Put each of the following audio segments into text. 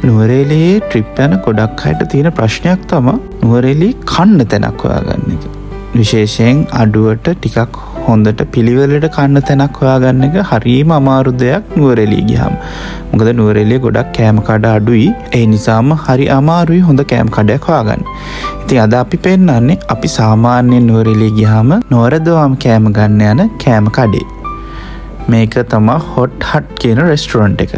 නුවරඑළියේ trip යන ගොඩක් අයට තියෙන ප්‍රශ්නයක් තමයි නුවරඑළියේ කන්න තැනක් හොයාගන්න එක. විශේෂයෙන් අඩුවට ටිකක් හොඳට පිළිවෙලට කන්න තැනක් හොයාගන්න එක හරිම අමාරු දෙයක් නුවරඑළිය ගියාම. මොකද නුවරඑළියේ ගොඩක් කෑම කඩ අඩුයි. ඒ නිසාම හරි අමාරුයි හොඳ කෑම කඩයක් හොයාගන්න. ඉතින් අද අපි පෙන්නන්නේ අපි සාමාන්‍යයෙන් නුවරඑළිය ගියාම නොවරදවම කෑම ගන්න යන කෑම කඩේ. මේක තමයි හොට් හට් කියන රෙස්ටොරන්ට් එක.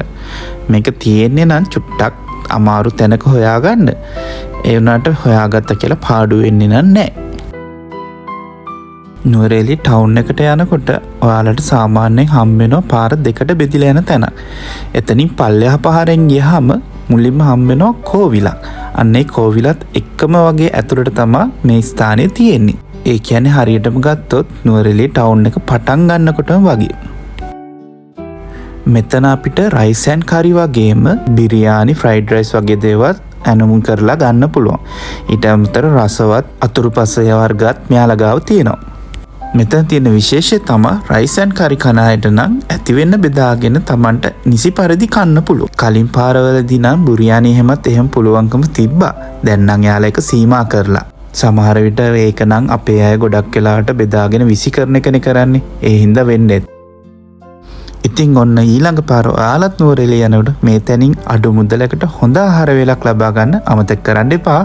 මේක තියෙන්නේ නම් චුට්ටක් අමාරු තැනක හොයාගන්න. ඒ වුණාට හොයාගත්ත කියලා පාඩු වෙන්නේ නැහැ. නුවරඑළිය ටවුන් එකට යනකොට ඔයාලට සාමාන්‍යයෙන් හම්බ වෙනවා පාර දෙකට බෙදිලා යන තැන. එතනින් පල්ලෙහා පාරෙන් ගියාම මුලින්ම හම්බ වෙනවා කෝවිලක්. අන්න ඒ කෝවිලත් එක්කම වගේ ඇතුළට තමයි මේ ස්ථානය තියෙන්නේ. ඒ කියන්නේ හරියටම ගත්තොත් නුවරඑළිය ටවුන් එක පටන් ගන්නකොටම වගේ. මෙතන අපිට රයිස් ඇන්ඩ් කරි වගේම බිරියානි ෆ්‍රයිඩ් රයිස් වගේ දේවල් ඇනමුම් කරලා ගන්න පුළුවන්. ඊට අමතරව රසවත් අතුරුපසය වර්ගත් මෙයාලා ගාව තියෙනවා. මෙතන තියෙන විශේෂය තමයි රයිස් ඇන්ඩ් කරි කන අයට නම් ඇති වෙන්න බෙදාගෙන Tamanට නිසි පරිදි කන්න පුළුවන්. කලින් පාරවලදී නම් බුරියානි එහෙම පුළුවන්කම තිබ්බා. දැන් නම් යාලා එක සීමා කරලා. සමහර විට ඒක නම් අපේ අය ගොඩක් වෙලාවට බෙදාගෙන විසි කරන එකනේ කරන්නේ. ඒ හින්දා වෙන්නේ. ඉතින් ඔන්න ඊළඟ පාර ඔයාලත් නුවරඑළිය යනකොට මේ තැනින් අඩු මුදලකට හොඳ ආහාර වේලක් ලබා ගන්න අමතක කරන්න එපා.